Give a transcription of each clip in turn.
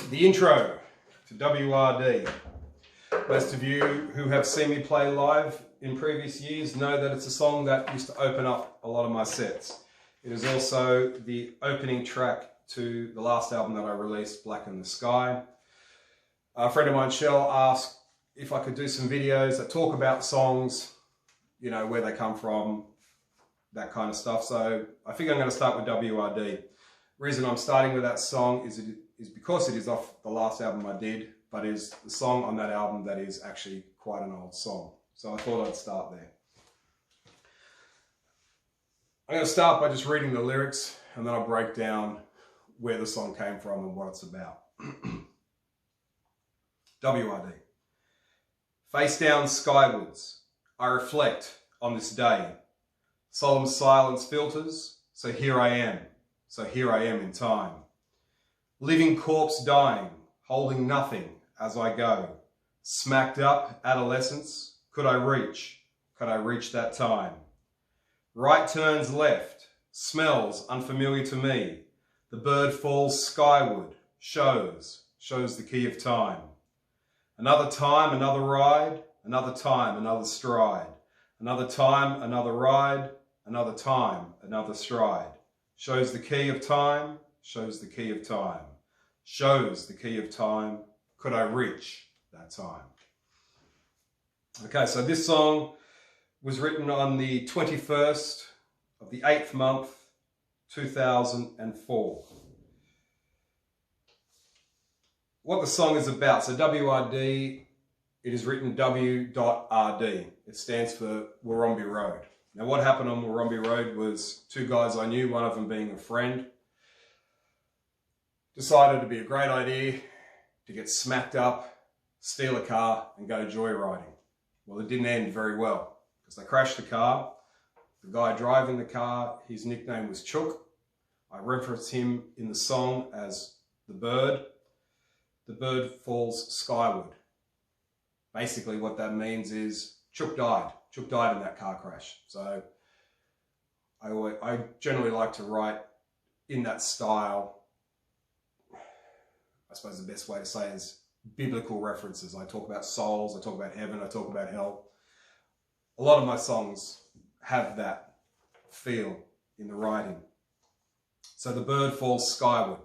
The intro to W.R.D. Most of you who have seen me play live in previous years know that it's a song that used to open up a lot of my sets. It is also the opening track to the last album that I released, Blacken the Sky. A friend of mine, Shell, asked if I could do some videos that talk about songs, you know, where they come from, that kind of stuff. So I think I'm going to start with W.R.D. The reason I'm starting with that song is because it is off the last album I did, but is the song on that album that is actually quite an old song. So I thought I'd start there. I'm going to start by just reading the lyrics, and then I'll break down where the song came from and what it's about. W.R.D. Face down skywards, I reflect on this day. Solemn silence filters, so here I am in time. Living corpse dying, holding nothing as I go. Smacked up adolescence, could I reach that time? Right turns left, smells unfamiliar to me. The bird falls skyward, shows the key of time. Another time, another ride, another time, another stride. Another time, another ride, another time, another stride. Shows the key of time, shows the key of time. Shows the key of time, could I reach that time? Okay, so this song was written on the 21st of the 8th month, 2004. What the song is about, so W.R.D, it is written W.RD. It stands for W.RD Road. Now what happened on W.RD Road was two guys I knew, one of them being a friend, decided to be a great idea to get smacked up, steal a car and go joyriding. Well, it didn't end very well because they crashed the car. The guy driving the car, his nickname was Chook. I reference him in the song as the bird. The bird falls skyward. Basically what that means is Chook died. Chook died in that car crash. So I generally like to write in that style. I suppose the best way to say is biblical references. I talk about souls, I talk about heaven, I talk about hell. A lot of my songs have that feel in the writing. So the bird falls skyward.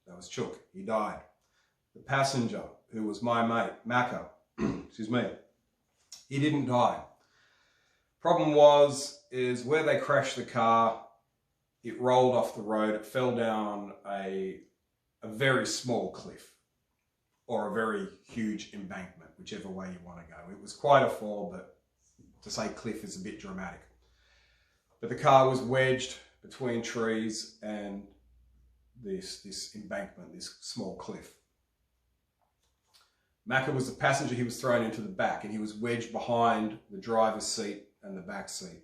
That was Chook. He died. The passenger, who was my mate, Macca, excuse me, he didn't die. Problem is where they crashed the car, it rolled off the road, it fell down a very small cliff or a very huge embankment, whichever way you want to go. It was quite a fall, but to say cliff is a bit dramatic. But the car was wedged between trees and this embankment, this small cliff. Macca was the passenger. He was thrown into the back and he was wedged behind the driver's seat and the back seat.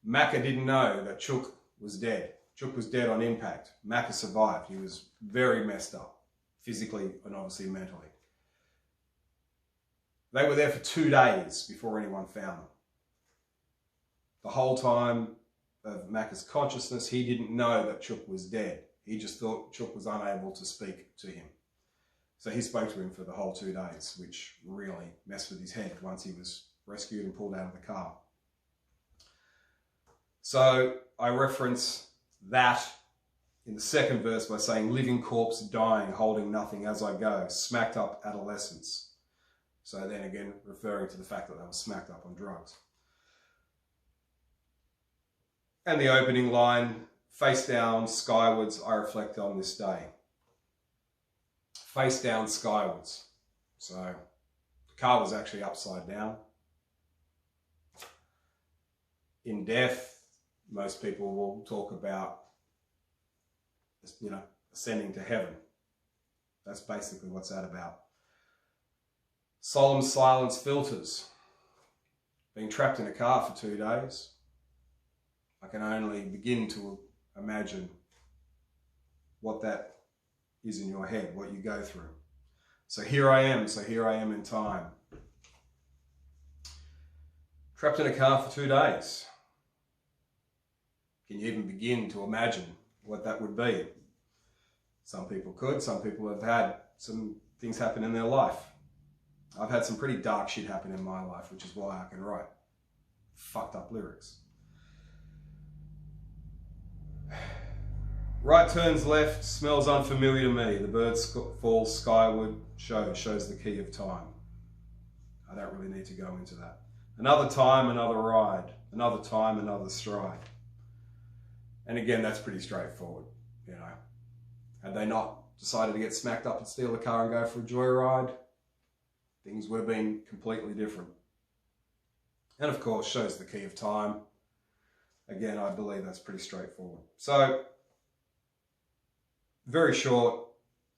Macca didn't know that Chook was dead. Chook was dead on impact. Macca survived. He was very messed up, physically and obviously mentally. They were there for 2 days before anyone found them. The whole time of Macca's consciousness, he didn't know that Chook was dead. He just thought Chook was unable to speak to him. So he spoke to him for the whole 2 days, which really messed with his head once he was rescued and pulled out of the car. So I reference that in the second verse by saying, living corpse dying, holding nothing as I go, smacked up adolescence. So then again, referring to the fact that they were smacked up on drugs. And the opening line, face down skywards, I reflect on this day. Face down skywards. So the car was actually upside down. In death, most people will talk about, you know, ascending to heaven. That's basically what's that about. Solemn silence filters. Being trapped in a car for 2 days. I can only begin to imagine what that is in your head, what you go through. So here I am in time. Trapped in a car for 2 days. Can you even begin to imagine what that would be? Some people could, some people have had some things happen in their life. I've had some pretty dark shit happen in my life, which is why I can write fucked up lyrics. Right turns left, smells unfamiliar to me. The bird falls skyward, shows the key of time. I don't really need to go into that. Another time, another ride. Another time, another stride. And again, that's pretty straightforward, you know. Had they not decided to get smacked up and steal the car and go for a joyride, things would have been completely different. And of course, shows the key of time. Again, I believe that's pretty straightforward. So, very short,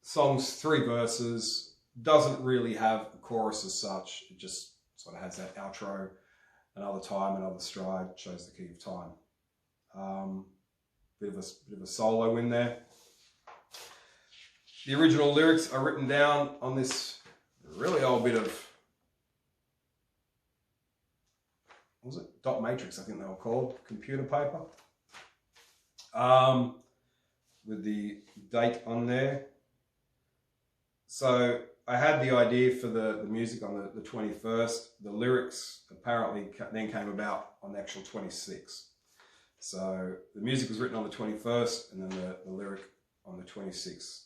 song's 3 verses, doesn't really have a chorus as such, it just sort of has that outro, another time, another stride, shows the key of time. Bit of a solo in there. The original lyrics are written down on this really old bit of, what was it? Dot matrix, I think they were called, computer paper. With the date on there. So I had the idea for the music on the 21st. The lyrics apparently then came about on the actual 26th. So the music was written on the 21st and then the lyric on the 26th.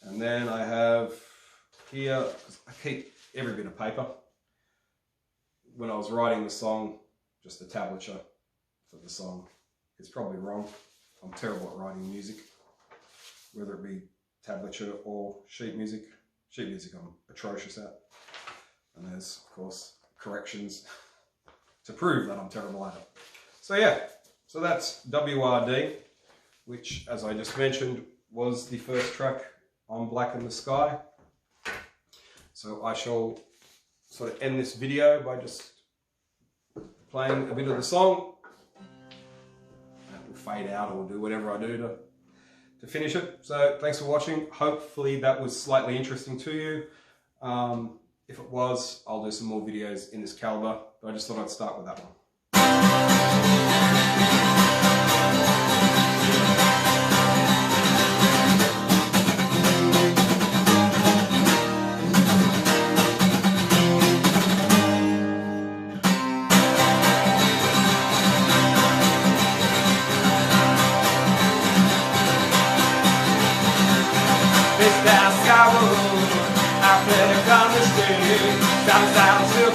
And then I have here, I keep every bit of paper. When I was writing the song, just a tablature for the song. It's probably wrong. I'm terrible at writing music, whether it be tablature or sheet music. Sheet music I'm atrocious at. And there's, of course, corrections to prove that I'm terrible at it. So yeah, so that's W.RD, which, as I just mentioned, was the first track on Blacken the Sky. So I shall sort of end this video by just playing a bit of the song. Fade out or do whatever I do to finish it. So thanks for watching. Hopefully that was slightly interesting to you. If it was, I'll do some more videos in this caliber, but I just thought I'd start with that one. Down skyward, I feel it coming straight, down south, still